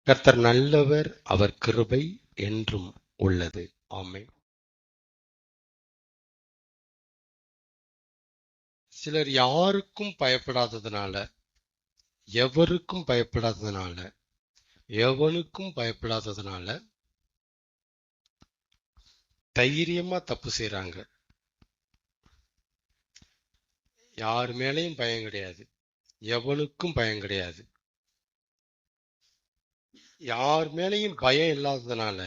கர்த்தர் நல்லவர், அவர் கிருபை என்றும் உள்ளது. ஆமென். சிலர் யாருக்கும் பயப்படாததுனால, எவருக்கும் பயப்படாததுனால, எவனுக்கும் பயப்படாததுனால தைரியமா தப்பு செய்றாங்க. யார் மேலேயும் பயம் கிடையாது, எவனுக்கும் பயம் கிடையாது. யார் மேலேயும் பயம் இல்லாததுனால,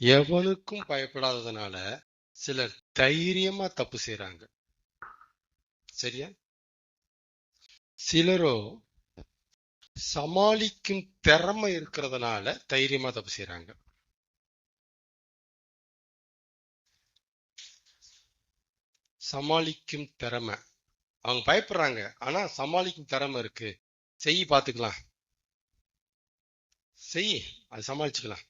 எவனுக்கும் பயப்படாததுனால சிலர் தைரியமா தப்பு செய்றாங்க. சரியா? சிலரோ சமாளிக்கும் திறமை இருக்கிறதுனால தைரியமா தப்பு செய்றாங்க. சமாளிக்கும் திறமை, அவங்க பயப்படுறாங்க, ஆனா சமாளிக்கும் திறமை இருக்கு. செய், பாத்துக்கலாம், செய், அது சமாளிச்சுக்கலாம்.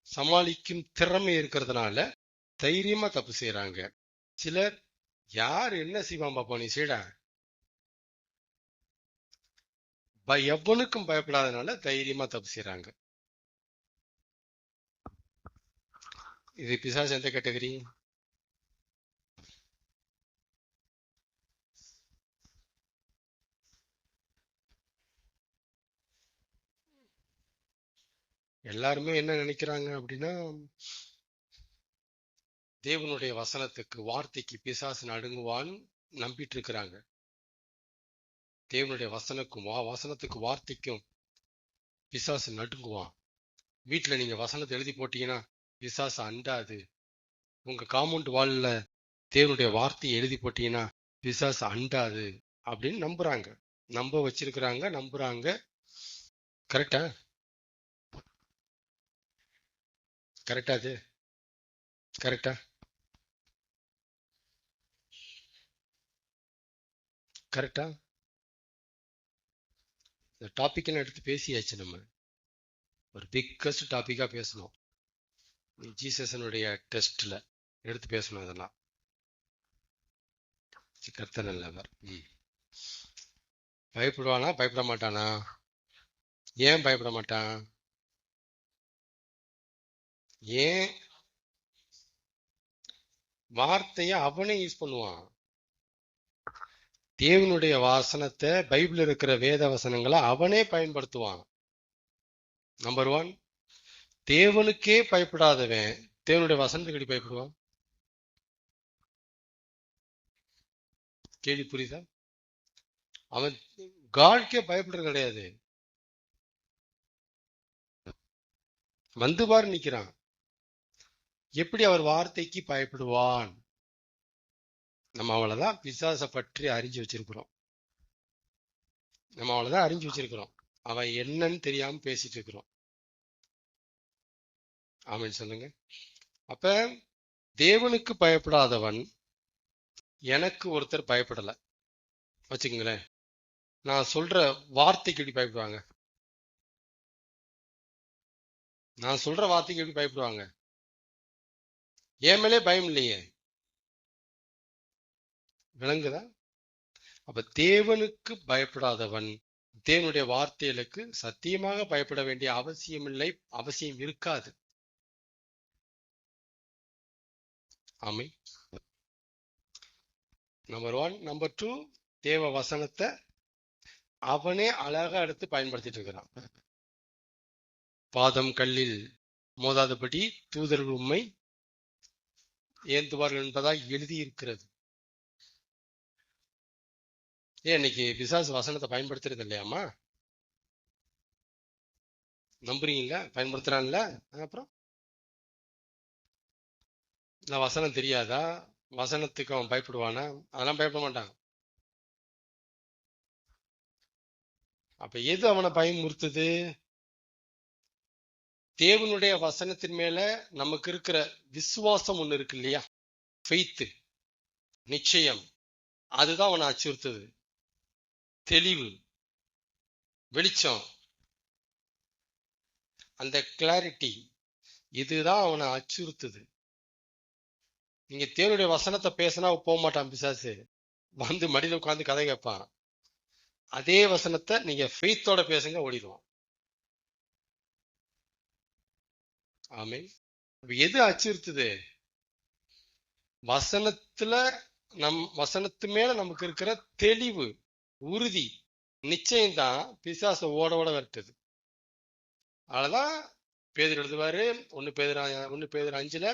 சமாளிக்கும் திறமை இருக்கிறதுனால தைரியமா தப்பு செய்யறாங்க. சிலர் யார் என்ன செய்வான் பாப்பா, நீ செய்டா, எவனுக்கும் பயப்படாதனால தைரியமா தப்பு செய்யறாங்க. இது பிசாசு எந்த கேட்டகரி? எல்லாருமே என்ன நினைக்கிறாங்க அப்படின்னா, தேவனுடைய வசனத்துக்கு, வார்த்தைக்கு பிசாசு நடுங்குவான்னு நம்பிட்டு இருக்கிறாங்க. தேவனுடைய வசனத்துக்கு வார்த்தைக்கும் பிசாசு நடுங்குவான். வீட்டுல நீங்க வசனத்தை எழுதி போட்டீங்கன்னா பிசாசு அண்டாது. உங்க காம்பவுண்ட் வால்ல தேவனுடைய வார்த்தையை எழுதி போட்டீங்கன்னா பிசாசு அண்டாது அப்படின்னு நம்புறாங்க, நம்ப வச்சிருக்கிறாங்க, நம்புறாங்க. கரெக்டா? கரெக்டா? அது கரெக்டா? கரெக்டா? இந்த டாபிக் எடுத்து பேசியாச்சு. நம்ம ஒரு பிக்கஸ்ட் டாபிக்கா பேசணும். ஜீசஸனுடைய டெஸ்ட்ல எடுத்து பேசணும். இதெல்லாம் கர்த்தர் நல்லவர். பயப்படுவானா, பயப்பட மாட்டானா? ஏன் பயப்பட மாட்டான்? ஏன்? வார்த்தைய அவனே யூஸ் பண்ணுவான். தேவனுடைய வாசனத்தை, பைபிள் இருக்கிற வேத வசனங்களை அவனே பயன்படுத்துவான். நம்பர் 1, தேவனுக்கே பயப்படாதவன் தேவனுடைய வசனத்துக்கு எப்படி பயப்படுவான்? கேள்வி புரியுதா? அவன் காட்கே பயப்படுறது கிடையாது. வந்து பாரு நிக்கிறான். எப்படி அவர் வார்த்தைக்கு பயப்படுவான்? நம்ம அவ்வளவுதான் பிசாசை பற்றி அறிஞ்சு வச்சிருக்கிறோம். நம்ம அவ்வளவுதான் அறிஞ்சு வச்சிருக்கிறோம். அவன் என்னன்னு தெரியாம பேசிட்டு இருக்கிறோம். ஆமென் சொல்லுங்க. அப்ப தேவனுக்கு பயப்படாதவன், எனக்கு ஒருத்தர் பயப்படல வச்சுக்கங்களேன், நான் சொல்ற வார்த்தைக்கு எப்படி பயப்படுவாங்க? நான் சொல்ற வார்த்தைக்கு எப்படி பயப்படுவாங்க? என் மேலே பயம் இல்லையே. விளங்குதா? அப்ப தேவனுக்கு பயப்படாதவன் தேவனுடைய வார்த்தைகளுக்கு சத்தியமாக பயப்பட வேண்டிய அவசியம் இல்லை, அவசியம் இருக்காது. ஆமென். நம்பர் 1. நம்பர் 2, தேவ வசனத்தை அவனே அழகா எடுத்து பயன்படுத்திட்டு இருக்கிறான். பாதம் கல்லில் மோதாதபடி தூதர்கள் உம்மை ஏந்துவார்கள் என்பதாக எழுதி இருக்கிறது. இன்னைக்கு பிசாசு வசனத்தை பயன்படுத்துறது இல்லையாமா? நம்புறீங்களா? பயன்படுத்துறான்ல. அப்புறம் இந்த வசனம் தெரியாதா? வசனத்துக்கு அவன் பயப்படுவானா? அதெல்லாம் பயப்பட மாட்டான். அப்ப எது அவனை பயமுறுத்துது? தேவனுடைய வசனத்தின் மேல நமக்கு இருக்கிற விசுவாசம் ஒண்ணு இருக்கு இல்லையா, ஃபெய்த், நிச்சயம். அதுதான் அவனை அச்சுறுத்துது. தெளிவு, வெளிச்சம், அந்த கிளாரிட்டி, இதுதான் அவனை அச்சுறுத்துது. நீங்க தேவனுடைய வசனத்தை பேசினா போக மாட்டான் பிசாசு, வந்து மடியில உட்கார்ந்து கதை கேட்பான். அதே வசனத்தை நீங்க ஃபெய்த்தோட பேசுங்க, ஓடிடுவான். ஆமென். எது அச்சுறுத்துது? வசனத்துல வசனத்து மேல நமக்கு இருக்கிற தெளிவு, உறுதி, நிச்சயம்தான் பிசாச ஓட ஓட விரட்டுது. அதனாலதான் பேதுரு எழுதுவாரு, ஒன்னு பேதுரு 5ல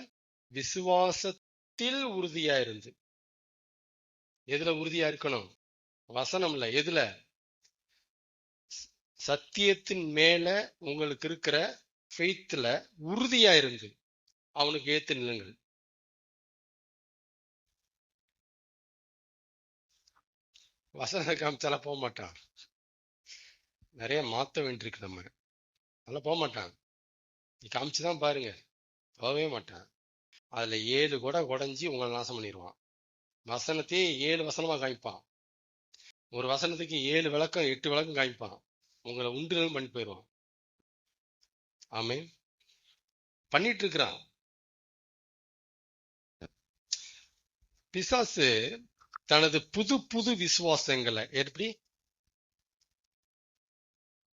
விசுவாசத்தில் உறுதியா இருந்து. எதுல உறுதியா இருக்கணும்? வசனம்ல. எதுல? சத்தியத்தின் மேல உங்களுக்கு இருக்கிற ஃபெய்த்ல உறுதியா இருந்து அவனுக்கு ஏத்து நில்லுங்கள். வசனம் காமிச்சால போக மாட்டான். நிறைய மாத்த வேண்டியிருக்கு நம்ம. அதெல்லாம் போக மாட்டான். நீ காமிச்சுதான் பாருங்க, போகவே மாட்டான். அதுல 7 கூட குடைஞ்சி உங்களை நாசம் பண்ணிடுவான். வசனத்தையே 7 வசனமா காமிப்பான். ஒரு வசனத்துக்கு 7 விளக்கம் 8 விளக்கம் காமிப்பான். உங்களை உண்டு பண்ணி போயிடுவான். ஆமே பண்ணிட்டு இருக்கிறான் பிசாசு. தனது புது புது விசுவாசங்களை எப்படி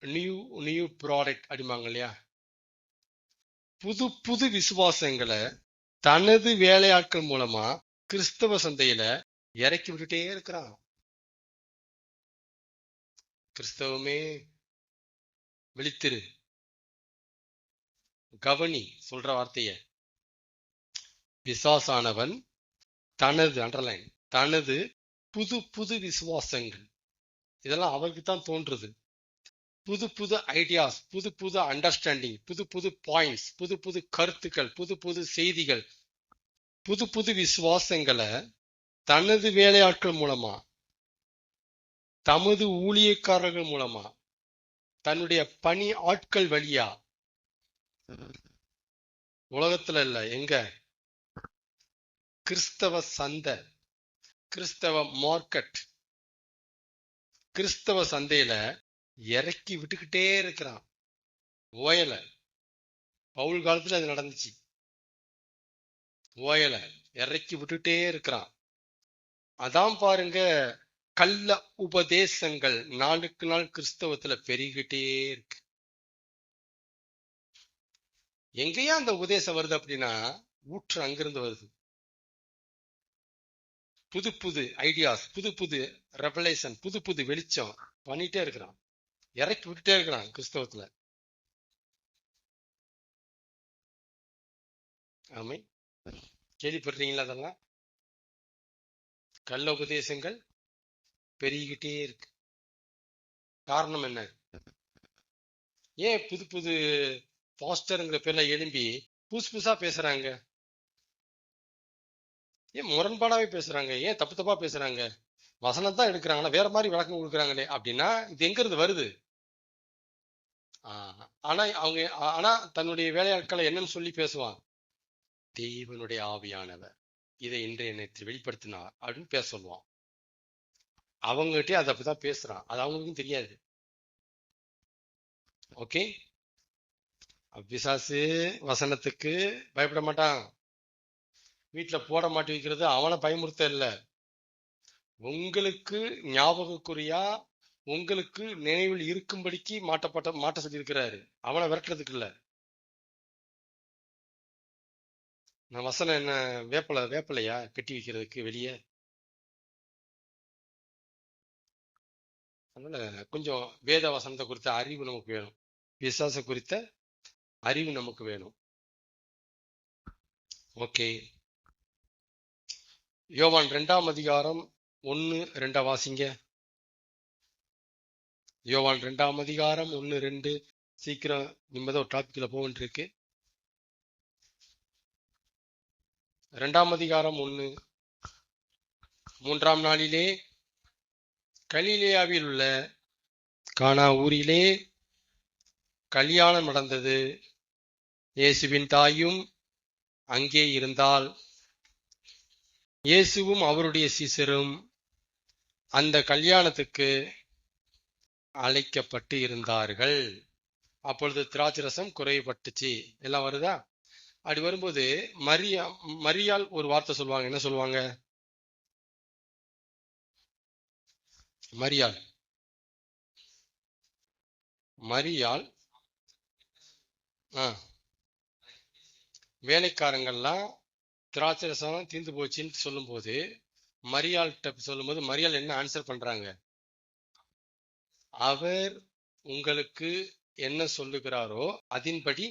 நியூ ப்ராடக்ட் அடிமாங்க இல்லையா, புது புது விசுவாசங்களை தனது வேலையாட்கள் மூலமா கிறிஸ்தவ சந்தையில இறக்கி விட்டுட்டே இருக்கிறான். கிறிஸ்தவமே விழித்திரு, கவனி சொல்ற வார்த்தைய. பிசாசானவன் தனது அண்டர்லைன் தனது புது புது விசுவாசங்கள், இதெல்லாம் அவருக்கு தான் தோன்றுது. புது புது ஐடியாஸ், புது புது அண்டர்ஸ்டாண்டிங், புது புது பாயிண்ட்ஸ், புது புது கருத்துக்கள், புது புது செய்திகள், புது புது விசுவாசங்களை தனது வேலையாட்கள் மூலமா, தமது ஊழியக்காரர்கள் மூலமா, தன்னுடைய பணி ஆட்கள் வழியா, உலகத்துல இல்ல, எங்க? கிறிஸ்தவ சந்தை, கிறிஸ்தவ மார்க்கெட், கிறிஸ்தவ சந்தையில இறக்கி விட்டுக்கிட்டே இருக்கிறான். ஓயல. பவுல் காலத்துல அது நடந்துச்சு. ஓயல இறக்கி விட்டுட்டே இருக்கிறான். அதான் பாருங்க, கள்ள உபதேசங்கள் நாளுக்கு நாள் கிறிஸ்தவத்துல பெருகிட்டே இருக்கு. எங்கேயா அந்த உபதேசம் வருது அப்படின்னா ஊற்று அங்கிருந்து வருது. புது புது ஐடியாஸ், புது புது ரெவலேஷன், புது புது வெளிச்சம் பண்ணிட்டே இருக்கிறான். இறக்கி விட்டுட்டே இருக்கிறான் கிறிஸ்தவத்துல. ஆமை கேள்விப்படுறீங்களா? அதெல்லாம் கள்ள உபதேசங்கள் பெருகிக்கிட்டே இருக்கு. காரணம் என்ன? ஏன் புது புது பாஸ்டர்ங்கிற பேர்ல எழும்பி புதுசு புதுசா பேசுறாங்க? ஏன் முரண்பாடாவே பேசுறாங்க? ஏன் தப்பு தப்பா பேசுறாங்க? வசனம் தான் எடுக்கிறாங்களா, வேற மாதிரி விளக்கம் கொடுக்குறாங்களே அப்படின்னா இது எங்க இருந்து வருது? ஆனா தன்னுடைய வேலையாட்களை என்னன்னு சொல்லி பேசுவான்? தேவனுடைய ஆவியானவர் இதை இன்றைய நேற்று வெளிப்படுத்தினார் அப்படின்னு பேச சொல்லுவான். அவங்ககிட்டயே அதை அப்படிதான் பேசுறான். அது அவங்களுக்கும் தெரியாது. ஓகே, பிசாசு வசனத்துக்கு பயப்பட மாட்டான். வீட்டுல போட மாட்டி வைக்கிறது அவனை பயமுறுத்த இல்ல, உங்களுக்கு ஞாபகக்குறியா, உங்களுக்கு நினைவில் இருக்கும்படிக்கு மாட்ட சொல்லி இருக்கிறாரு. அவனை விரட்டுறதுக்கு இல்ல. நான் வசனம் என்ன வேப்பலையா கட்டி வைக்கிறதுக்கு வெளியே? அதனால கொஞ்சம் வேத வசனத்தை குறித்த அறிவு நமக்கு வேணும். விசுவாச குறித்த அறிவு நமக்கு வேணும். ஓகே, யோவான் 2ஆம் அதிகாரம் 1-2 வாசிங்க. யோவான் 2ஆம் அதிகாரம் 1-2. சீக்கிரம் நிம்மதியா ஒரு டாபிக்ல போகிட்டு இருக்கு. 2ஆம் அதிகாரம் 1. 3ஆம் நாளிலே கலிலேயாவில் உள்ள கானா ஊரிலே கல்யாணம் நடந்தது. இயேசுவின் தாயும் அங்கே இருந்தால். இயேசுவும் அவருடைய சீசரும் அந்த கல்யாணத்துக்கு அழைக்கப்பட்டு இருந்தார்கள். அப்பொழுது திராட்சரசம் குறைபட்டுச்சு. எல்லாம் வருதா? அப்படி வரும்போது மரியாள் ஒரு வார்த்தை சொல்லுவாங்க. என்ன சொல்லுவாங்க? மரியாள் வேலைக்காரங்கள்லாம் திராட்சை ரசம் தீர்ந்து போச்சுன்னு சொல்லும் போது மரியாள்கிட்ட சொல்லும் போது மரியாள் என்ன ஆன்சர் பண்றாங்க? அவர் உங்களுக்கு என்ன சொல்லுகிறாரோ அதன்படி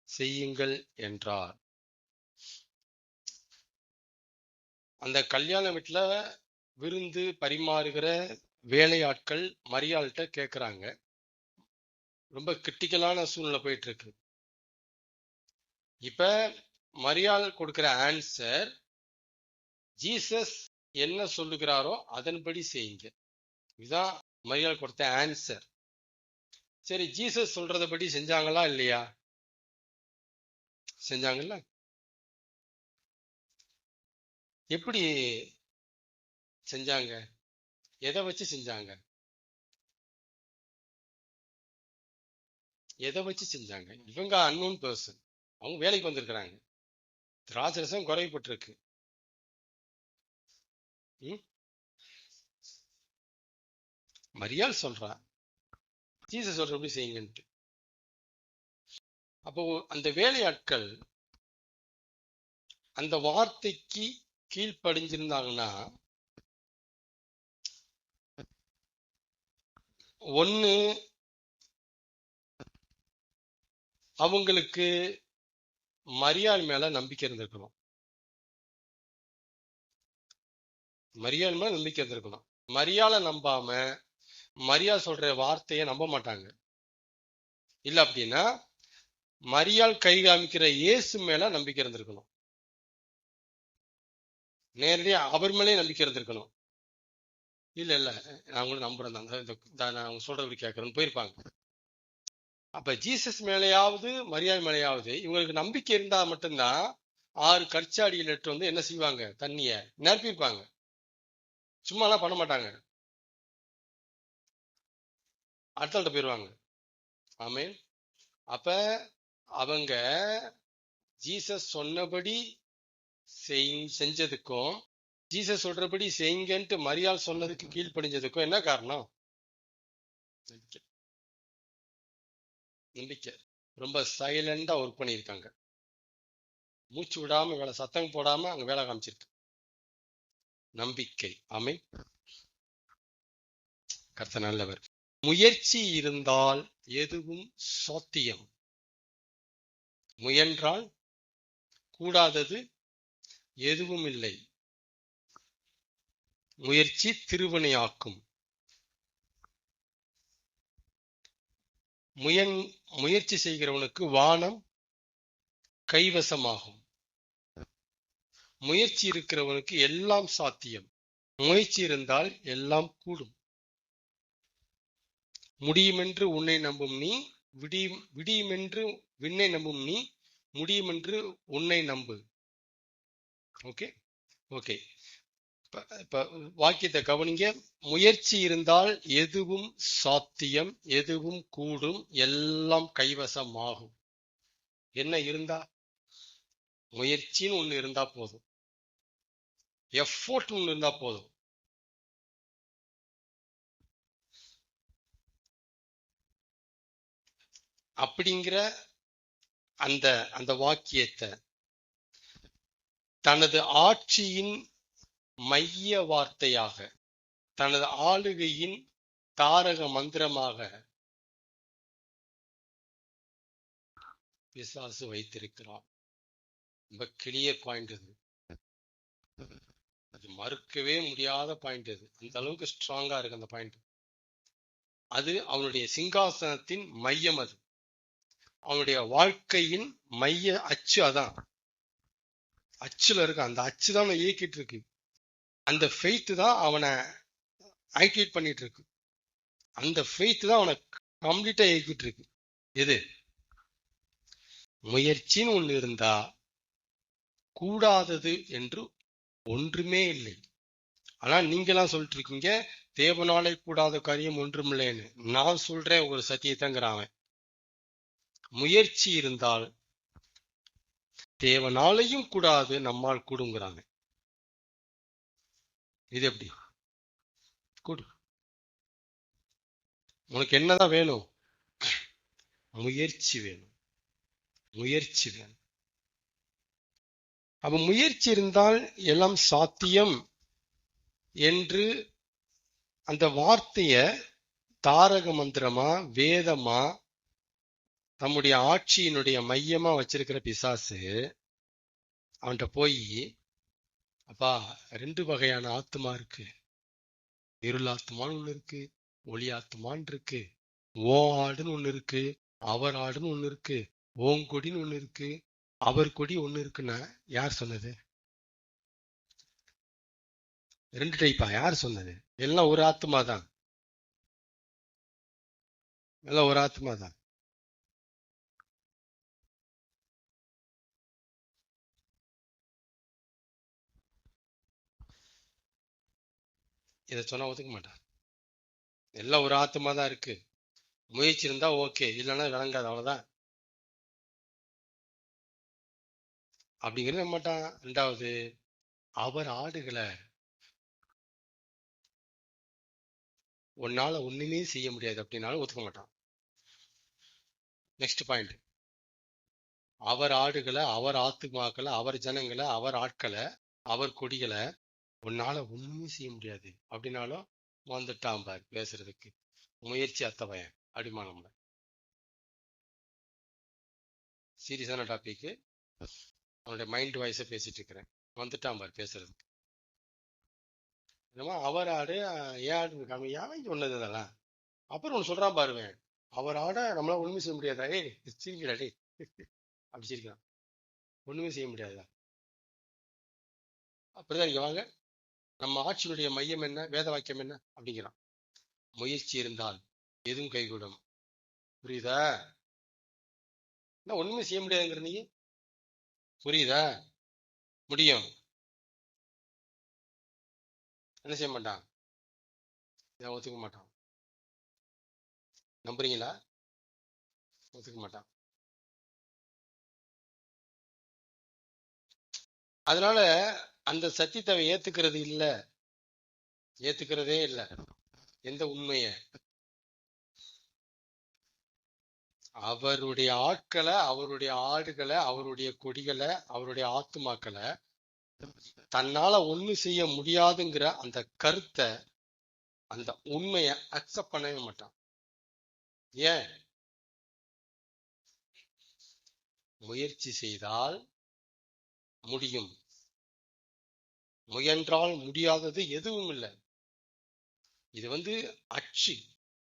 செய்யுங்கள் என்றார். அந்த கல்யாண வீட்டுல விருந்து பரிமாறுகிற வேலையாட்கள் மரியாள்கிட்ட கேட்கிறாங்க. ரொம்ப கிரிட்டிக்கலான சூழ்நிலை போயிட்டு இருக்கு. இப்ப மரியாள் கொடுக்கிற ஆன்சர், ஜீசஸ் என்ன சொல்லுகிறாரோ அதன்படி செய்யுங்க. இதுதான் மரியாள் கொடுத்த ஆன்சர். சரி, ஜீசஸ் சொல்றதபடி செஞ்சாங்களா இல்லையா? செஞ்சாங்கல்ல. எப்படி செஞ்சாங்க? எதை வச்சு செஞ்சாங்க? எதை வச்சு செஞ்சாங்க? இவங்க அன்னோன் பர்சன், அவங்க வேலைக்கு வந்திருக்கிறாங்க. திராட்சரசம் குறைவுபட்டிருக்கு. மரியாள் சொல்றா ஜீசஸ் சொல்றபடி செய்யுங்கன்ட்டு. அப்போ அந்த வேலையாட்கள் அந்த வார்த்தைக்கு கீழ்ப்படிஞ்சிருந்தாங்கன்னா, ஒண்ணு அவங்களுக்கு மரியாள் மேல நம்பிக்கை இருந்திருக்கணும். மரியாள் மேல நம்பிக்கை இருந்திருக்கணும். மரியாளை நம்பாம மரியாள் சொல்ற வார்த்தையை நம்ப மாட்டாங்க. இல்ல அப்படின்னா மரியாள் கை காமிக்கிற இயேசு மேல நம்பிக்கை இருந்திருக்கணும். நேரடியா அவர் மேலே நம்பிக்கை இருந்திருக்கணும். இல்ல இல்ல, நான் உங்களை நம்புறேன் தான், நான் அவங்க சொல்றபடி கேட்கறேன்னு போயிருப்பாங்க. அப்ப ஜீசஸ் மேலேயாவது மரியாள் மேலேயாவது இவங்களுக்கு நம்பிக்கை இருந்தா மட்டும்தான் 6 கற்சாடிகள் எடுத்து வந்து என்ன செய்வாங்க? தண்ணிய நிரப்பியிருப்பாங்க. சும்மாலாம் பண்ண மாட்டாங்க. அடுத்த போயிருவாங்க. ஆமேன். அப்ப அவங்க ஜீசஸ் சொன்னபடி செஞ்சதுக்கும் ஜீசஸ் சொல்றபடி செய்யுங்கன்ட்டு மரியாள் சொன்னதுக்கு கீழ்ப்படிஞ்சதுக்கும் என்ன காரணம்? நம்பிக்கை. ரொம்ப சைலண்டா ஒர்க் பண்ணியிருக்காங்க. மூச்சு விடாம வேலை, சத்தம் போடாம அங்க வேலை காமிச்சிருக்கு. நம்பிக்கை. ஆமென். கர்த்தர் நல்லவர். முயற்சி இருந்தால் எதுவும் சாத்தியம். முயன்றால் கூடாதது எதுவும் இல்லை. முயற்சி திருவினையாக்கும். முயற்சி செய்கிறவனுக்கு வானம் கைவசமாகும். முயற்சி இருக்கிறவனுக்கு எல்லாம் சாத்தியம். முயற்சி இருந்தால் எல்லாம் கூடும். முடியுமென்று உன்னை நம்பும் நீ, விடியுமென்று விண்ணை நம்பும் நீ, முடியுமென்று உன்னை நம்பு. Okay okay. இப்ப வாக்கியத்தை கவனிங்க. முயற்சி இருந்தால் எதுவும் சாத்தியம், எதுவும் கூடும், எல்லாம் கைவசமாகும். என்ன இருந்தா? முயற்சின்னு ஒண்ணு இருந்தா போதும். எஃபோர்ட் ஒண்ணு இருந்தா போதும். அப்படிங்கிற அந்த அந்த வாக்கியத்தை தனது ஆட்சியின் மைய வார்த்தையாக, தனது ஆளுகையின் தாரக மந்திரமாக பிசாசு வைத்திருக்கிறார். ரொம்ப கிளியர் பாயிண்ட் இது. அது மறுக்கவே முடியாத பாயிண்ட். இது அந்த அளவுக்கு ஸ்ட்ராங்கா இருக்கு அந்த பாயிண்ட். அது அவனுடைய சிங்காசனத்தின் மையம். அது அவனுடைய வாழ்க்கையின் மைய அச்சு. அதான் அச்சுல இருக்கு. அந்த அச்சு தான் அவனை இயக்கிட்டு இருக்கு. அந்த ஃபெய்த் தான் அவனை ஆக்டிவேட் பண்ணிட்டு இருக்கு. அந்த ஃபெய்த் தான் அவனை கம்ப்ளீட்டா இயக்கிட்டு இருக்கு. எது? முயற்சின்னு ஒண்ணு இருந்தா கூடாதது என்று ஒன்றுமே இல்லை. ஆனா நீங்கெல்லாம் சொல்லிட்டு இருக்கீங்க தேவனாலே கூடாத காரியம் ஒன்றும் இல்லைன்னு. நான் சொல்றேன் ஒரு சத்தியத்தைங்கிறான். முயற்சி இருந்தால் தேவனாலையும் கூடாது, நம்மால் கூடுங்கிறாங்க. இது எப்படி கூடு? உனக்கு என்னதான் வேணும்? முயற்சி வேணும். முயற்சி வேணும். அப்ப முயற்சி இருந்தால் எல்லாம் சாத்தியம் என்று அந்த வார்த்தைய தாரக மந்திரமா வேதமா தம்முடைய ஆட்சியினுடைய மையமா வச்சிருக்கிற பிசாசு அவன்கிட்ட போய், அப்பா 2 வகையான ஆத்மா இருக்கு, இருள் ஆத்மான்னு ஒண்ணு இருக்கு, ஒளி ஆத்மான்னு இருக்கு, ஓ ஆடுன்னு ஒண்ணு இருக்கு, அவர் ஆடுன்னு ஒண்ணு இருக்கு, ஓங்கொடின்னு ஒண்ணு இருக்கு, அவர் கொடி ஒண்ணு இருக்குன்னா யார் சொன்னது? 2 டைப்பா? யார் சொன்னது? எல்லாம் ஒரு ஆத்மா தான், எல்லாம் ஒரு ஆத்மா தான். இதை சொன்னா ஒத்துக்க மாட்டான். எல்லாம் ஒரு ஆத்மா தான் இருக்கு, முயற்சி இருந்தா ஓகே, இல்லைன்னா விளங்காது, அவ்வளவுதான் அப்படிங்கிறது மாட்டான். 2வது, அவர் ஆடுகளை உன்னால ஒண்ணுமே செய்ய முடியாது அப்படின்னாலும் ஒத்துக்க மாட்டான். நெக்ஸ்ட் பாயிண்ட், அவர் ஆடுகளை, அவர் ஆத்துமாக்களை, அவர் ஜனங்களை, அவர் ஆட்களை, அவர் கொடிகளை உன்னால ஒண்ணுமே செய்ய முடியாது அப்படின்னாலும் வந்துட்டான் பாரு பேசுறதுக்கு. முயற்சி அத்தவயன் அடிமானம். சீரியஸான டாபிக், அவனுடைய மைண்ட் வாய்ஸை பேசிட்டு இருக்கிறேன். வந்துட்டான் பாரு பேசுறதுக்கு. என்னமோ அவர் ஆடு ஏன் ஆடு இருக்காம ஏன் சொன்னது இதெல்லாம். அப்புறம் ஒன்று சொல்றான் பாருவேன், அவர் ஆட நம்மளால ஒண்ணுமே செய்ய முடியாதா? ஏய் சிரிக்கிறா டே அப்படி சிரிக்கிறான். ஒண்ணுமே செய்ய முடியாதா? அப்படிதான் இங்க வாங்க, நம்ம ஆட்சியினுடைய மையம் என்ன, வேத வாக்கியம் என்ன அப்படிங்கிறான். முயற்சி இருந்தால் எதுவும் கைகூடும். புரியுதா? ஒண்ணுமே செய்ய முடியாதுங்கிற நீ, புரியுதா? முடியும். என்ன செய்ய மாட்டான்? இதை ஒத்துக்க மாட்டான். நம்புறீங்களா? ஒத்துக்க மாட்டான். அதனால அந்த சத்தியத்தை ஏத்துக்கிறது இல்ல, ஏத்துக்கிறதே இல்ல. எந்த உண்மைய? அவருடைய ஆட்களை, அவருடைய ஆடுகளை, அவருடைய கொடிகளை, அவருடைய ஆத்துமாக்களை தன்னால ஒண்ணு செய்ய முடியாதுங்கிற அந்த கருத்தை, அந்த உண்மையை அக்செப்ட் பண்ணவே மாட்டான். ஏன்? முயற்சி செய்தால் முடியும், முயன்றால் முடியாதது எதுவும் இல்லை. இது அச்சு,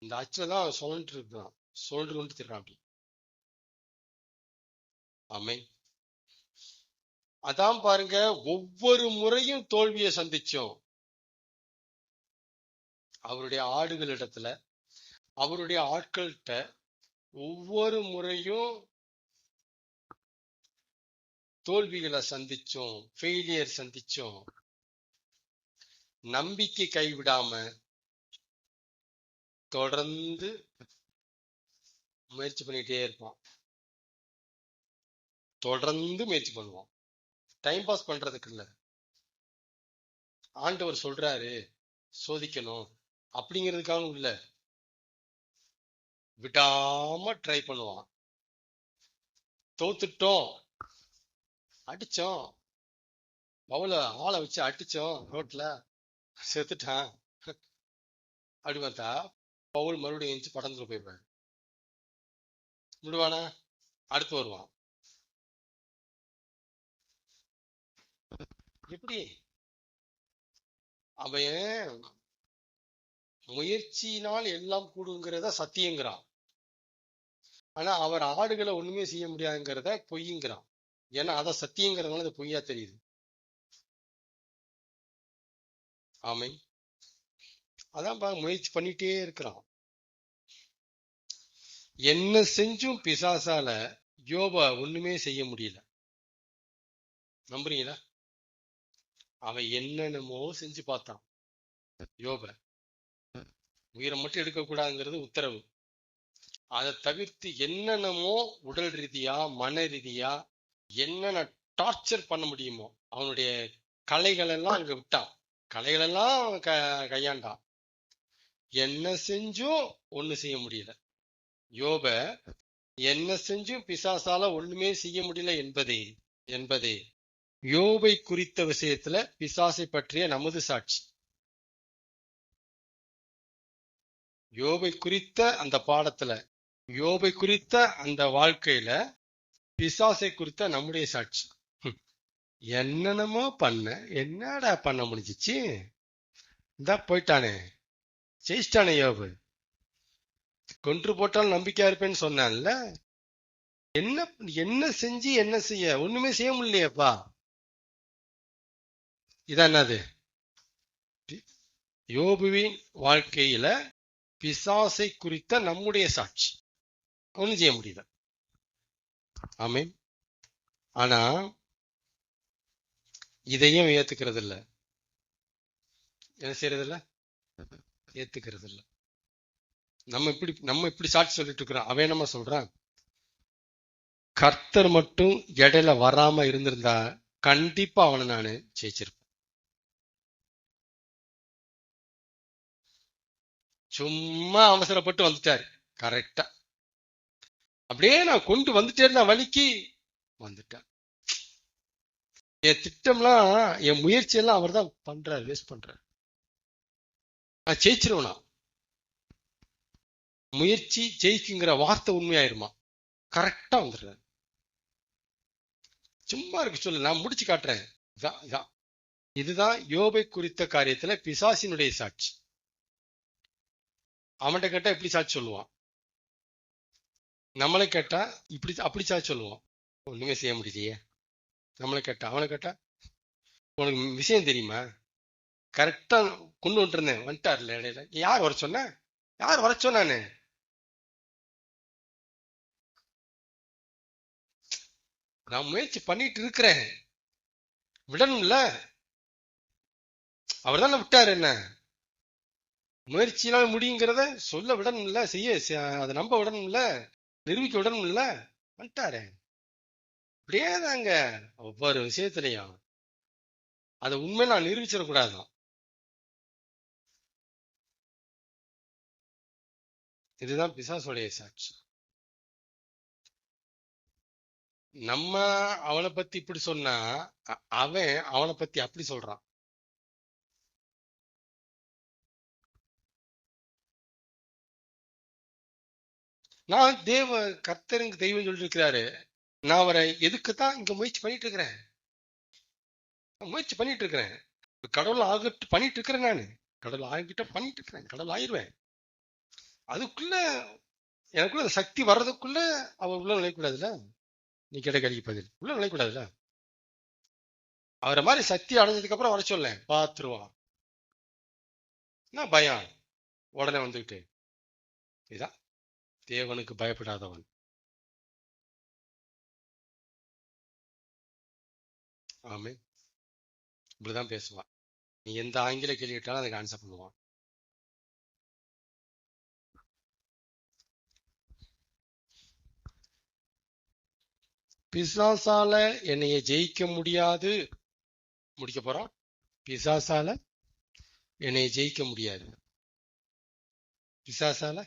இந்த அச்சுல தான் சொல்லிட்டு இருக்கான், சொல்லிட்டு கொண்டு திருறான் அப்படி. ஆமென். அதான் பாருங்க, ஒவ்வொரு முறையும் தோல்வியை சந்திச்சோம். அவருடைய ஆடுகளிடத்துல, அவருடைய ஆட்கள்கிட்ட ஒவ்வொரு முறையும் தோல்விகளை சந்திச்சோம், ஃபெயிலியர் சந்திச்சோம். நம்பிக்கை கைவிடாம தொடர்ந்து முயற்சி பண்ணிட்டே இருப்பான். தொடர்ந்து முயற்சி பண்ணுவான். டைம் பாஸ் பண்றதுக்கு இல்ல, ஆண்டவர் சொல்றாரு சோதிக்கணும் அப்படிங்கிறதுக்காகவும் இல்ல, விடாம ட்ரை பண்ணுவான். தோத்துட்டோம், அடிச்சோம், பவுல ஆளை வச்சு அடிச்சோம், ரோட்ல செத்துட்டான் அப்படி பார்த்தா பவுல் மறுபடியும் எழுந்து படத்துல போயிருப்பாரு. விடுவானா? அடுத்து வருவான். எப்படி? அவன் முயற்சியினால் எல்லாம் கூடுங்கிறத சத்தியங்கிறான், ஆனா அவர் ஆடுகளை ஒண்ணுமே செய்ய முடியாதுங்கிறத பொய்யுங்கிறான். ஏன்னா அத சத்தியங்கிறதுனால அது பொய்யா தெரியுது. ஆமை. அதான் முயற்சி பண்ணிட்டே இருக்கிறான். என்ன செஞ்சும் பிசாசால யோபா ஒண்ணுமே செய்ய முடியல. நம்புறீங்களா? அவன் என்னென்னமோ செஞ்சு பார்த்தான். யோப உயிரை மட்டும் எடுக்கக்கூடாதுங்கிறது உத்தரவு. அதை தவிர்த்து என்னென்னமோ உடல் ரீதியா மன ரீதியா என்னென்ன டார்ச்சர் பண்ண முடியுமோ அவனுடைய கலைகள் எல்லாம் அங்க விட்டான், கலைகள் எல்லாம் கையாண்டான். என்ன செஞ்சும் ஒண்ணு செய்ய முடியல. யோப என்ன செஞ்சும் பிசாசால ஒண்ணுமே செய்ய முடியல என்பதே யோபை குறித்த விஷயத்துல பிசாசை பற்றிய நமது சாட்சி. யோபை குறித்த அந்த பாடத்துல, யோபை குறித்த அந்த வாழ்க்கையில பிசாசை குறித்த நம்முடைய சாட்சி. என்னென்னமோ பண்ண, என்னடா பண்ண முடிஞ்சிச்சு? இந்தா போயிட்டானே, ஜெயிச்சிட்டானே யோபு. கொன்று போட்டாலும் நம்பிக்கையா இருப்பேன்னு சொன்னான்ல, என்ன என்ன செஞ்சு என்ன செய்ய? ஒண்ணுமே செய்ய முடியலையேப்பா. இதான் என்னது? யோபுவின் வாழ்க்கையில பிசாசை குறித்த நம்முடைய சாட்சி. ஒண்ணும் செய்ய முடியல. ஆமென். ஆனா இதையும் ஏத்துக்கிறது இல்ல. என்ன செய்யறது இல்ல? ஏத்துக்கிறது இல்ல. நம்ம இப்படி சாட்சி சொல்லிட்டு இருக்கிறோம். அவன் நம்ம சொல்றான், கர்த்தர் மட்டும் இடையில வராம இருந்திருந்தா கண்டிப்பா அவனை நானு ஜெயிச்சிருப்பேன். சும்மா அவசரப்பட்டு வந்துட்டாரு. கரெக்டா அப்படியே நான் கொண்டு வந்துட்டே இருந்த வழிக்கு வந்துட்டேன். என் திட்டம்லாம், என் முயற்சி எல்லாம் அவர் தான் பண்றாரு, வேஸ்ட் பண்றாரு. நான் ஜெயிச்சிருவனா? முயற்சி ஜெயிக்குங்கிற வார்த்தை உண்மையாயிருமா? கரெக்டா வந்துடுறாரு. சும்மா இருக்கு சொல்லு, நான் முடிச்சு காட்டுறேன். இதுதான் யோபை குறித்த காரியத்துல பிசாசினுடைய சாட்சி. அவன்கிட்ட கேட்டா இப்படி சாட்சி சொல்லுவான், நம்மளை கேட்டா இப்படி அப்படி சாட்சி சொல்லுவான். ஒண்ணுமே செய்ய முடியலையே. நம்மளை கேட்டா, அவனை கேட்டா உனக்கு விஷயம் தெரியுமா? கரெக்டா கொண்டு வந்துருந்தேன், வந்துட்டார்ல இடையில. யார் வர சொன்ன? யார் வர சொன்னானு? நான் முயற்சி பண்ணிட்டு இருக்கிறேன், விடணும்ல. அவர் தானே விட்டாரு. என்ன முயற்சியினால முடியுங்கிறத சொல்ல விடணும்ல, செய்ய அதை நம்ப விடணும்ல, நிரூபிக்க விடணும்ல. வந்துட்டாரு. அப்படியே தாங்க ஒவ்வொரு விஷயத்திலையும் அதை உண்மை நான் நிரூபிச்சிடக்கூடாதான். இதுதான் பிசாசுடைய சாட்சி. நம்ம அவனை பத்தி இப்படி சொன்னா, அவன் அவனை பத்தி அப்படி சொல்றான். நான் கர்த்தருக்கு தெய்வம் சொல்லிட்டு இருக்கிறாரு. நான் அவரை எதுக்குத்தான் இங்க முயற்சி பண்ணிட்டு இருக்கிறேன், முயற்சி பண்ணிட்டு இருக்கிறேன். கடவுள் ஆகிட்டு பண்ணிட்டு இருக்கிறேன். நானு கடவுள் ஆகிட்ட பண்ணிட்டு இருக்கிறேன். கடவுள் ஆயிடுவேன். அதுக்குள்ள எனக்குள்ள சக்தி வர்றதுக்குள்ள அவர் உள்ள நுழையக்கூடாதுல்ல. நீ கேட்ட கேள்விக்கு பதில், உள்ள நுழையக்கூடாதுல்ல. அவரை மாதிரி சக்தி அடைஞ்சதுக்கு அப்புறம் வர சொல்ல பாத்துருவான். என்ன பயம் உடனே வந்துகிட்டு? இதான் தேவனுக்கு பயப்படாதவன். ஆமே, இப்படிதான் பேசுவான். நீ எந்த ஆங்கில கேள்வி கேட்டாலும் அதுக்கு ஆன்சர் பண்ணுவான். பிசாசால என்னைய ஜெயிக்க முடியாது. முடிக்க போறான். பிசாசால என்னைய ஜெயிக்க முடியாது. பிசாசால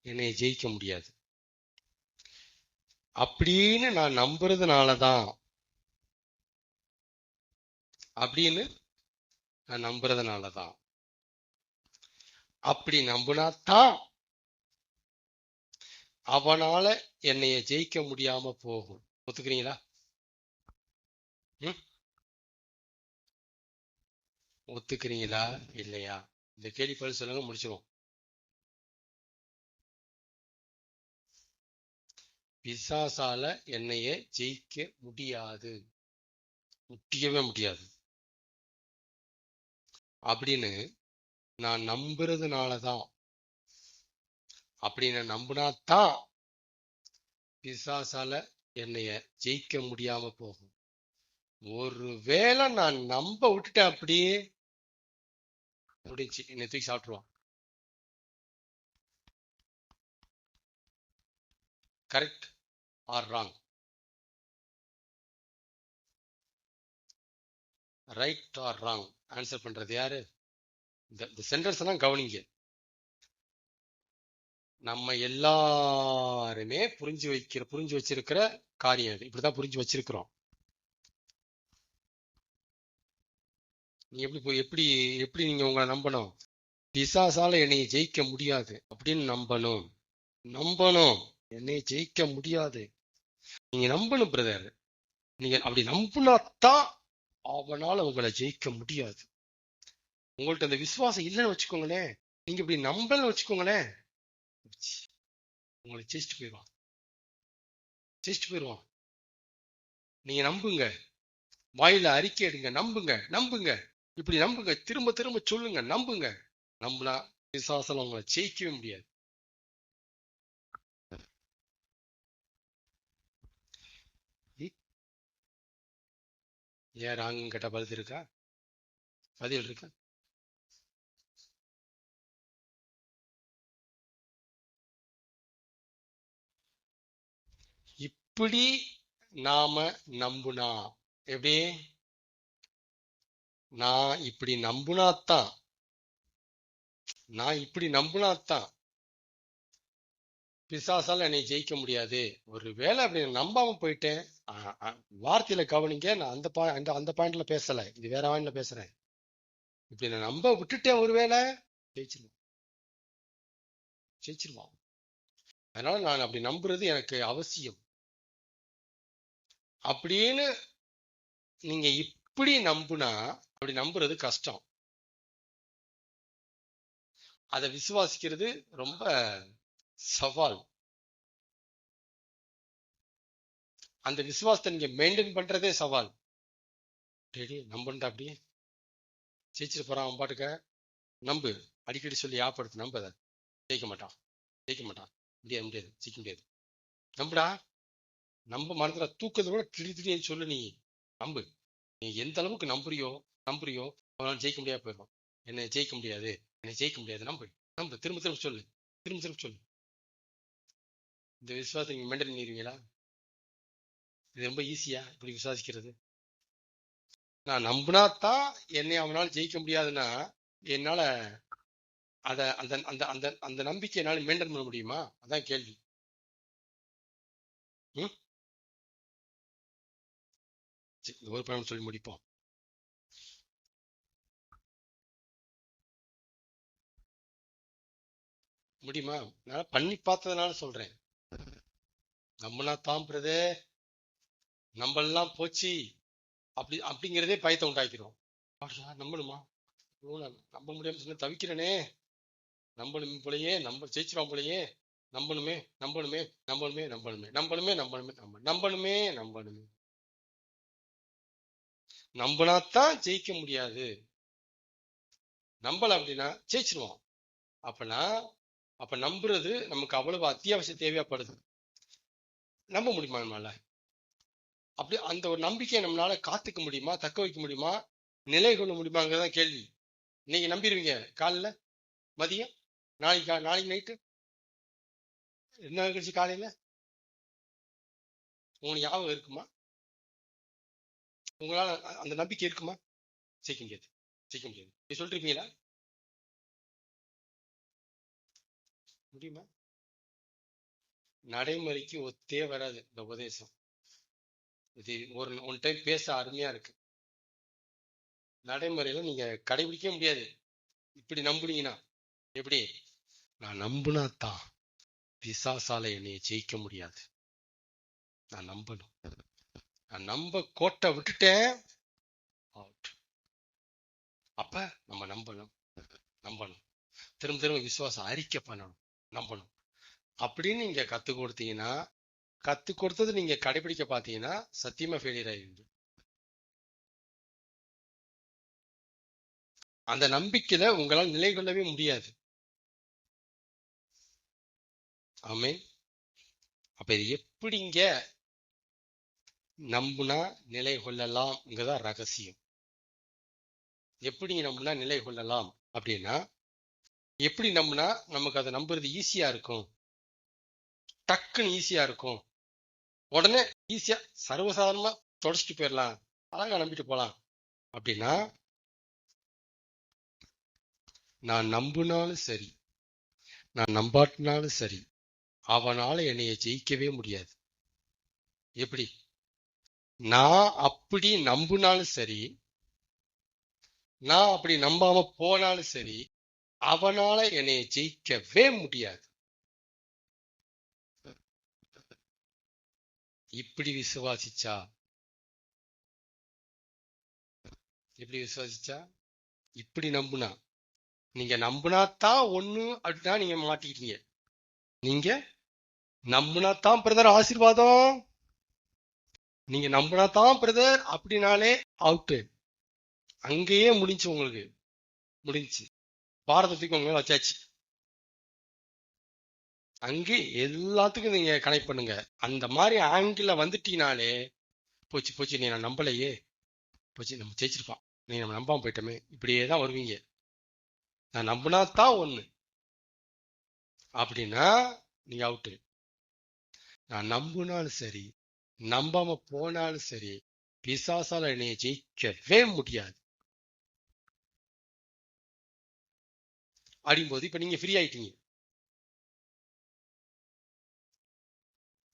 என்னைய ஜெயிக்க முடியாது அப்படின்னு நான் நம்புறதுனாலதான், அப்படின்னு நான் நம்புறதுனாலதான். அப்படி நம்பினாத்தான் அவனால என்னைய ஜெயிக்க முடியாம போகும். ஒத்துக்கிறீங்களா? ஒத்துக்கிறீங்களா இல்லையா? இந்த கேள்வி பதில் சொல்லுங்க, முடிச்சிருவோம். பிசாசால என்னைய ஜெயிக்க முடியாது, முட்டியவே முடியாது அப்படின்னு நான் நம்புறதுனாலதான். அப்படின்னு நம்பினாத்தான் பிசாசால என்னைய ஜெயிக்க முடியாம போகும். ஒருவேளை நான் நம்ப விட்டுட்டேன், அப்படியே முடிஞ்சு என்னை தூக்கி சாப்பிட்டுருவான். Correct or wrong? Right or wrong answer பண்றது யாரு? இந்த சென்டென்ஸ் எல்லாம் கவனிங்க. நம்ம எல்லாருமே புரிஞ்சு வச்சிருக்கிற காரியம் இது. இப்படிதான் புரிஞ்சு வச்சிருக்கிறோம். நீ எப்படி எப்படி நீங்க உங்களை நம்பணும்? பிசாசால என்னை ஜெயிக்க முடியாது அப்படின்னு நம்பணும். நம்பணும். என்னை ஜெயிக்க முடியாது. நீங்க நம்பணும் பிரதர். நீங்க அப்படி நம்பினாத்தான் அவனால உங்களை ஜெயிக்க முடியாது. உங்கள்ட்ட அந்த விசுவாசம் இல்லைன்னு வச்சுக்கோங்களேன், நீங்க இப்படி நம்பலன்னு வச்சுக்கோங்களேன், உங்களை ஜெயிச்சுட்டு போயிடுவான். நீங்க நம்புங்க, வாயில அறிக்கை எடுங்க, நம்புங்க நம்புங்க, இப்படி நம்புங்க, திரும்ப திரும்ப சொல்லுங்க, நம்புங்க. நம்பினா விசுவாசம் உங்களை ஜெயிக்கவே முடியாது. ஏன் ராங்கும் கேட்டா பதில் இருக்கா? பதில் இருக்கா? இப்படி நாம நம்புனா எப்படி? நான் இப்படி நம்புனாத்தான் பிசாசால என்னை ஜெயிக்க முடியாது. ஒருவேளை அப்படி நம்பாம போயிட்டேன், வார்த்தையில கவனிங்க, நான் அந்த பாயிண்ட்ல பேசல, இது வேற பாயிண்ட்ல பேசுறேன். இப்படி நான் நம்ப விட்டுட்டேன், ஒருவேளை ஜெயிச்சிருவான். அதனால நான் அப்படி நம்புறது எனக்கு அவசியம் அப்படின்னு நீங்க இப்படி நம்புனா, அப்படி நம்புறது கஷ்டம். அதை விசுவாசிக்கிறது ரொம்ப சவால். அந்த விசுவாசத்தை நீங்க மெயின்டைன் பண்றதே சவால். நம்புண்டா அப்படியே ஜெயிச்சிட்டு போறான் அவன் பாட்டுக்க. நம்பு, அடிக்கடி சொல்லி ஆப்படுத்து, நம்ப. அதை ஜெயிக்க மாட்டான் முடியாது, ஜெயிக்க முடியாது. நம்புடா, நம்ப மனதுல தூக்கத்தை கூட திடீர்னு சொல்லு. நீ நம்பு. நீ எந்த அளவுக்கு நம்புறியோ அவனால ஜெயிக்க முடியாது போயிடும். என்னை ஜெயிக்க முடியாது, நம்பு. திரும்ப திரும்ப சொல்லு. இந்த விசுவாசத்தை நீங்க மெயின்டைன் பண்ணிடுவீங்களா? இது ரொம்ப ஈஸியா இப்படி விசுவாசிக்கிறது. நான் நம்பினாத்தான் என்னை அவனால் ஜெயிக்க முடியாதுன்னா, என்னால அத அந்த அந்த அந்த அந்த நம்பிக்கை என்னால மெயின்டைன் பண்ண முடியுமா? அதான் கேள்வி. ஒரு படம் சொல்லி முடிப்போம். முடியுமா? நான் பண்ணி பார்த்ததுனால சொல்றேன். நம்பினா தான் பிரதே, நம்பெல்லாம் போச்சு அப்படிங்கிறதே பயத்தை உண்டாக்கிறோம். நம்பணுமா? நம்ப முடியாம சொன்ன தவிக்கிறனே, நம்பணும் போலயே, ஜெயிச்சிருவான் போலயே, நம்பணுமே. நம்பினாத்தான் ஜெயிக்க முடியாது. நம்பல அப்படின்னா ஜெயிச்சிருவான். அப்ப நம்புறது நமக்கு அவ்வளவு அத்தியாவசிய தேவையாப்படுது. நம்ப முடியுமா நம்மளால? அப்படி அந்த ஒரு நம்பிக்கையை நம்மளால காத்துக்க முடியுமா, தக்க வைக்க முடியுமா, நிலை கொள்ள முடியுமாங்கிறதான் கேள்வி. நீங்க நம்பிடுவீங்க காலைல, மதியம், நாளைக்கு நைட்டு, என்ன கழிச்சு காலையில உங்களுக்கு ஞாபகம் இருக்குமா? உங்களால அந்த நம்பிக்கை இருக்குமா? ஜெயிக்க முடியாது. நீ சொல்லிருப்பீங்களா? முடியுமா? நடைமுறைக்கு ஒத்தே வராது இந்த உபதேசம். இது ஒன் டைம் பேச அருமையா இருக்கு. நடைமுறையில நீங்க கடைபிடிக்க முடியாது இப்படி நம்புனீங்கன்னா. எப்படி? நான் நம்புனா தான் பிசாசால என்னைய ஜெயிக்க முடியாது. நான் நம்பணும். நான் நம்ப கோட்டை விட்டுட்டேன், அப்ப நம்ம நம்பணும். திரும்ப திரும்ப விசுவாசம் அறிக்கை பண்ணணும், நம்பணும். அப்படின்னு நீங்க கத்து கொடுத்தது நீங்க கடைபிடிக்க பார்த்தீங்கன்னா சத்தியமா ஃபெயிலியர் ஆயிடுது. அந்த நம்பிக்கையில உங்களால் நிலை கொள்ளவே முடியாது. ஆமே. அப்ப இது எப்படிங்க நம்புனா நிலை கொள்ளலாம்ங்கிறதா ரகசியம். எப்படி நம்புனா நிலை கொள்ளலாம் அப்படின்னா, எப்படி நம்புனா நமக்கு அதை நம்புறது ஈஸியா இருக்கும், டக்குன்னு ஈஸியா இருக்கும், உடனே ஈஸியா சர்வசாதாரணமா தொடச்சிட்டு போயிடலாம், அழகா நம்பிட்டு போலாம் அப்படின்னா, நான் நம்புனாலும் சரி, நான் நம்பாட்டினாலும் சரி, அவனால என்னைய ஜெயிக்கவே முடியாது. எப்படி? நான் அப்படி நம்புனாலும் சரி, நான் அப்படி நம்பாம போனாலும் சரி, அவனால என்னைய ஜெயிக்கவே முடியாது. இப்படி விசுவாசிச்சா இப்படி நம்புனா, நீங்க நம்புனாத்தான் ஒண்ணு அப்படின்னா நீங்க மாட்டிக்கிட்டீங்க. நீங்க நம்புனாத்தான் பிரதர் ஆசீர்வாதம், நீங்க நம்புனாத்தான் பிரதர் அப்படின்னாலே அவுட்டு. அங்கேயே முடிஞ்சு, உங்களுக்கு முடிஞ்சு. பாரதத்துக்கு உங்க மேல வச்சாச்சு. அங்கே எல்லாத்துக்கும் நீங்க கனெக்ட் பண்ணுங்க. அந்த மாதிரி ஆங்கிள் வந்துட்டீங்கனாலே போச்சு போச்சு, நீ நான் நம்பலையே, போச்சு நம்ம ஜெயிச்சிருப்பான், நீ நம்ம நம்பாம போயிட்டோமே, இப்படியே தான் வருவீங்க. நான் நம்பினாத்தான் ஒண்ணு அப்படின்னா நீங்க அவுட்டு. நான் நம்பினாலும் சரி, நம்பாம போனாலும் சரி, பிசாசால என்னைய ஜெயிக்கவே முடியாது. அப்படிங்கும்போது இப்ப நீங்க ஃப்ரீ ஆயிட்டீங்க.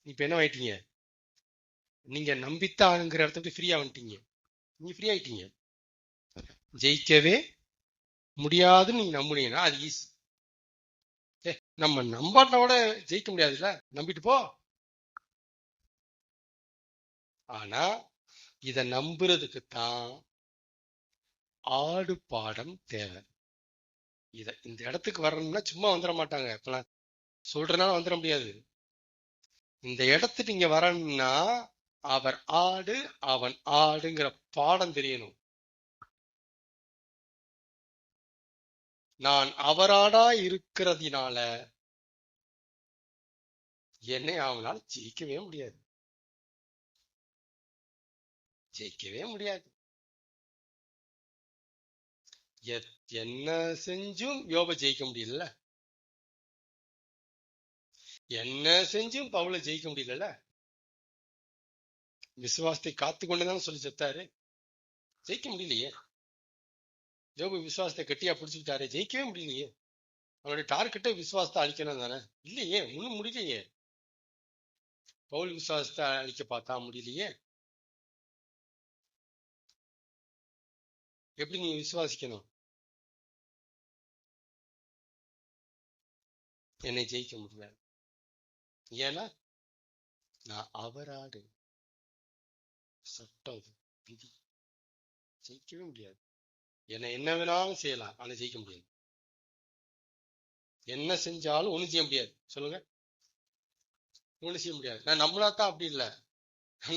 இப்ப என்ன ஆயிட்டீங்க? நீங்க நம்பித்தாங்கிற இடத்துல ஃப்ரீயா வந்துட்டீங்க. நீங்க ஃப்ரீ ஆயிட்டீங்க. ஜெயிக்கவே முடியாதுன்னு நீங்க நம்புனீங்கன்னா அது ஈஸி. நம்ம நம்பாட்டோட ஜெயிக்க முடியாதுல்ல, நம்பிட்டு போ. ஆனா இத நம்புறதுக்குத்தான் ஆடு பாடம் தேவை. இந்த இடத்துக்கு வரணும்னா சும்மா வந்துட மாட்டாங்க. இப்பெல்லாம் சொல்றதுனால வந்துட முடியாது. இந்த இடத்துக்கு நீங்க வரணும்னா அவர் ஆடு, அவன் ஆடுங்கிற பாடம் தெரியணும். நான் அவராடா இருக்கிறதுனால என்னை அவனால் ஜெயிக்கவே முடியாது. ஜெயிக்கவே முடியாது. என்ன செஞ்சும் யோப ஜெயிக்க முடியல. என்ன செஞ்சும் பவுல ஜெயிக்க முடியல. விசுவாசத்தை காத்து கொண்டுதான் சொல்லி செத்தாரு. ஜெயிக்க முடியலையே. யோபு விசுவாசத்தை கட்டியா பிடிச்சுக்கிட்டாரு, ஜெயிக்கவே முடியலையே. அவனுடைய டார்கெட்டை விசுவாசத்தை அழிக்கணும் தானே. இல்லையே, ஒண்ணும் முடியலையே. பவுல் விசுவாசத்தை அழிக்க பார்த்தா முடியலையே. எப்படி நீ விசுவாசிக்கணும்? என்னை ஜெயிக்க முடியாது. ஏன்னா நான் அவராடு. சட்டம், விதி. ஜெயிக்கவே முடியாது. என்ன வேணாலும் செய்யலாம், ஆனா ஜெயிக்க முடியாது. என்ன செஞ்சாலும் ஒண்ணும் செய்ய முடியாது. சொல்லுங்க, ஒண்ணும் செய்ய முடியாது. நான் நம்பினாத்தான் அப்படி இல்லை.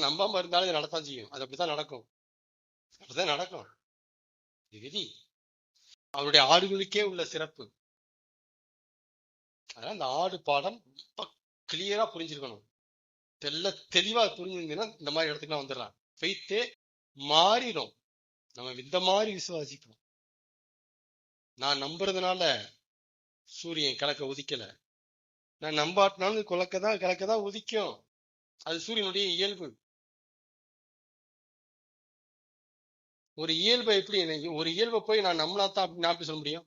நம்பாம இருந்தாலும் இது நடத்தான் செய்யும். அது அப்படித்தான் நடக்கும். அப்படித்தான் நடக்கும். இது விதி. அவருடைய ஆடுகளுக்கே உள்ள சிறப்பு. அதனால இந்த ஆடு பாடம் ரொம்ப கிளியரா புரிஞ்சிருக்கணும். தெளிவா புரிஞ்சிருந்தீங்கன்னா இந்த மாதிரி இடத்துக்குலாம் வந்துடலாம். ஃபெய்த்தே மாறிடும். நம்ம இந்த மாதிரி விசுவாசிக்கணும். நான் நம்புறதுனால சூரியன் கிழக்க உதிக்கல. நான் நம்பாட்டினாலும் கிழக்கதான் உதிக்கும். அது சூரியனுடைய இயல்பு. ஒரு இயல்பை ஒரு இயல்பை போய் நான் நம்பினாத்தான் அப்படின்னு நான் சொல்ல முடியும்?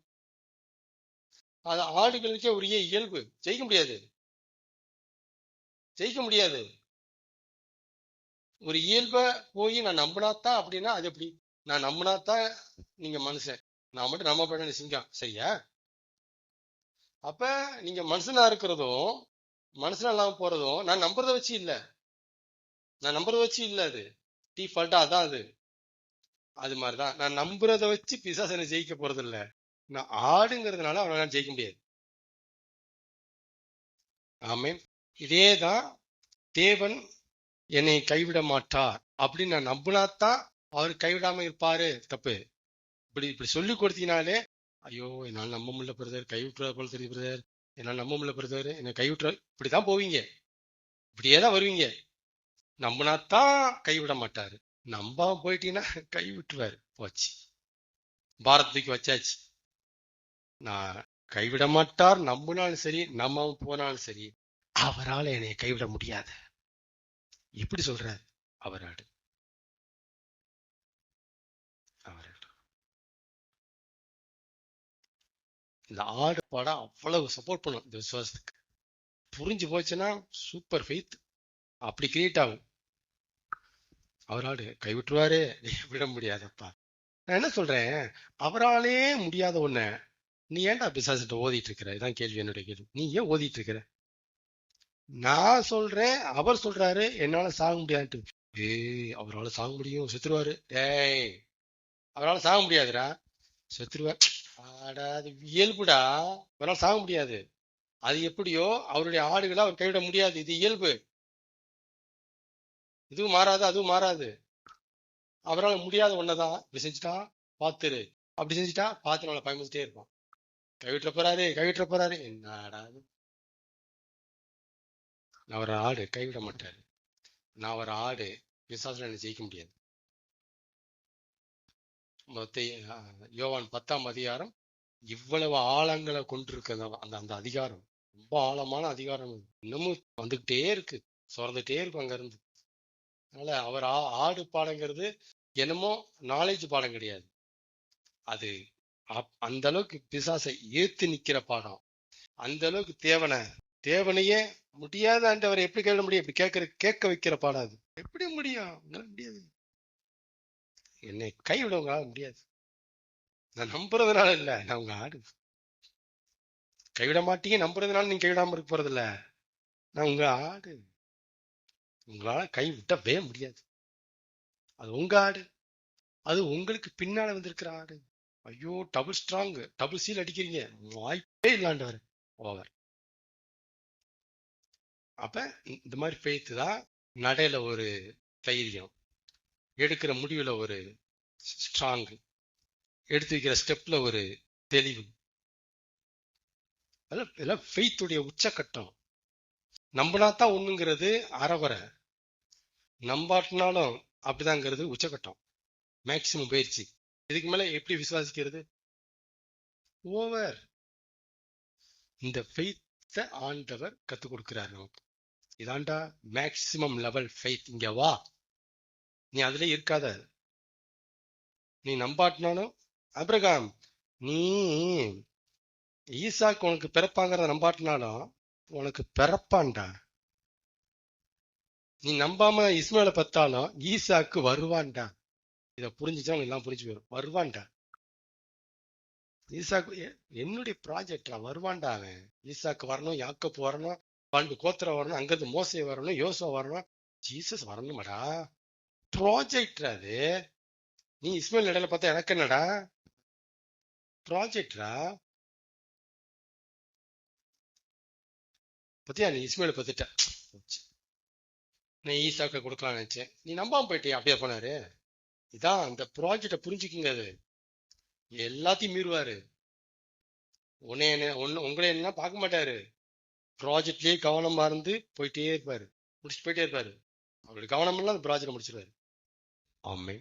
அது ஆடுகளுக்கே உரிய இயல்பு. ஜெயிக்க முடியாது. ஜெயிக்க முடியாது. ஒரு இயல்பை போய் நான் நம்பினாத்தான் அப்படின்னா அது எப்படி? நான் நம்பினாத்தான் நீங்க மனுஷன், நான் மட்டும் நம்ப போயிட்டேன் சிங்கம், சரியா? அப்ப நீங்க மனுஷனா இருக்கிறதும் மனுஷனா இல்லாம போறதும் நான் நம்புறத வச்சு இல்ல. அது டிஃபால்ட்டா அதான். அது மாதிரிதான் நான் நம்புறத வச்சு பிசாசனை ஜெயிக்க போறது இல்ல. நான் ஆடுங்கிறதுனால அவனால ஜெயிக்க முடியாது. ஆமென். இதேதான் தேவன் என்னை கைவிட மாட்டார் அப்படின்னு நான் நம்பினாத்தான் அவர் கைவிடாம இருப்பாரு. தப்பு. இப்படி சொல்லி கொடுத்தீங்கனாலே, ஐயோ என்னால் நம்ப முடியல பிரதர், கைவிட்டுற போல தெரியுது பிரதர், என்னால் நம்ப முடியல பிரதர், என்னை கைவிட்டுற, இப்படிதான் போவீங்க. இப்படியே தான் வருவீங்க. நம்பினாத்தான் கைவிட மாட்டாரு. நம்பாம போயிட்டீங்கன்னா கை விட்டுருவாரு. போச்சு, பாரதத்துக்கு வச்சாச்சு. நான் கைவிட மாட்டார், நம்பினாலும் சரி நம்பாம போனாலும் சரி, அவரால் என்னை கைவிட முடியாது. எப்படி சொல்றாரு? அவராடு. இந்த ஆடு படம் அவ்வளவு சப்போர்ட் பண்ணும் இந்த விசுவாசத்துக்கு. புரிஞ்சு போச்சுன்னா சூப்பர் ஃபெய்த் அப்படி கிரியேட் ஆகும். அவராடு கைவிட்டுருவாரு, விட முடியாதப்பா. நான் என்ன சொல்றேன், அவராலே முடியாத ஒண்ண நீ ஏன்டா பிசாசிட்ட ஓதிட்டு இருக்கிற? இதான் கேள்வி, என்னுடைய கேள்வி. நீ ஏன் ஓதிட்டு இருக்கிற? நான் சொல்றேன், அவர் சொல்றாரு என்னால சாக முடியாதுன்ட்டு. ஏய், அவரால சாக முடியும், செத்துருவாரு. டேய், அவரால சாக முடியாதுடா, செத்துருவார். ஆடா, அது இயல்புடா. அவரால் சாக முடியாது. அது எப்படியோ அவருடைய ஆடுகளை அவர் கைவிட முடியாது. இது இயல்பு. இதுவும் மாறாது, அதுவும் மாறாது. அவரால் முடியாத ஒன்னதான் இப்படி செஞ்சுட்டா பாத்துரு, அப்படி செஞ்சுட்டா பார்த்து நம்மளை பயமுறுத்திட்டே இருப்பான். கைவிட்டுற போறாரு, கைவிட்டுற போறாரு. என்னடா இது? நான் ஒரு ஆடு, கைவிட மாட்டாரு. நான் ஒரு ஆடு, விசுவாசத்துல என்ன ஜெயிக்க முடியாது. யோவான் 10ஆம் அதிகாரம் இவ்வளவு ஆழங்களை கொண்டிருக்க அந்த அந்த அதிகாரம் ரொம்ப ஆழமான அதிகாரம். இன்னமும் வந்துகிட்டே இருக்கு, சுரந்துட்டே இருக்கும் அங்க இருந்து. அதனால அவர் ஆடு பாடங்கிறது என்னமோ நாலேஜ் பாடம் கிடையாது. அது அந்த அளவுக்கு பிசாசை ஏத்து நிக்கிற பாடம். அந்த அளவுக்கு தேவனையே முடியாத ஆண்டவரை எப்படி கேட்க முடியும்? இப்படி கேட்க வைக்கிற பாடம் அது. எப்படி முடியும்? முடியாது. என்னை கைவிடவங்களால முடியாது. நான் நம்புறதுனால இல்ல, நான் உங்க ஆடு. கைவிட மாட்டீங்க நம்புறதுனால நீங்க கைவிடாம இருக்க போறது இல்ல. நான் உங்க ஆடு. உங்களால கைவிட்டவே முடியாது. அது உங்க ஆடு. அது உங்களுக்கு பின்னால வந்திருக்கிற ஆடு. ஐயோ, டபுள் ஸ்ட்ராங், டபுள் சீல் அடிக்கிறீங்க, வாய்ப்பே இல்லாண்டவர் ஓவர். அப்ப இந்த மாதிரி ஃபெய்த் தான் நடையில ஒரு தைரியம், எடுக்கிற முடிவுல ஒரு ஸ்ட்ராங், எடுத்து வைக்கிற ஸ்டெப்ல ஒரு தெளிவு. அதெல்லாம் ஃபெய்த்துடைய உச்சக்கட்டம். நம்பினாத்தான் ஒண்ணுங்கிறது அறவரை, நம்பாட்டினாலும் அப்படிதாங்கிறது உச்சக்கட்டம், மேக்சிமம் பயிற்சி. இதுக்கு மேல எப்படி விசுவாசிக்கிறது? ஓவர். இந்த ஃபெய்த்த ஆண்டவர் கத்துக் கொடுக்கிறார் நமக்கு. இதாண்டா மேக்சிமம் லெவல் ஃபெய்த். இங்க வா, நீ அதுல இருக்காத. நீ நம்பாட்டினாலும் அப்ரகாம், நீ ஈசாக்கு உனக்கு பிறப்பாங்கிறத நம்பாட்டினாலும் உனக்கு பிறப்பான்டா. நீ நம்பாம இஸ்மாயில பத்தாலும் ஈசாக்கு வருவான்டா. இத புரிஞ்சுச்சா? எல்லாம் புரிஞ்சு போயிடும். வருவான்டா ஈசாக்கு. என்னுடைய ப்ராஜெக்ட் வருவான்டா அவன். ஈசாக்கு வரணும், யாக்கோப்பு வரணும், 12 கோத்திரம் வரணும், அங்கிருந்து மோசே வரணும், யோசுவா வரணும், ஜீசஸ் வரணுமாடா. ப்ராஜெக்ட் அது. நீ இஸ்மாயில் இடையில பார்த்தா எனக்கு என்னடா? ப்ராஜெக்டா பத்தியா? நீ இஸ்மாயில பத்திட்ட, நான் ஈசாக்க கொடுக்கலாம்னு நினைச்சேன், நீ நம்பாம போயிட்டியா? அப்படியே போனாரு. இதான் அந்த ப்ராஜெக்ட புரிஞ்சுக்குங்க. அது எல்லாத்தையும் மீறுவாரு. உங்களை என்ன பார்க்க மாட்டாரு. ப்ராஜெக்ட்லயே கவனமா இருந்து போயிட்டே இருப்பாரு, முடிச்சுட்டு போயிட்டே இருப்பாரு. அவருடைய கவனம் எல்லாம் அந்த ப்ராஜெக்ட் முடிச்சிருவாரு. ஆமே.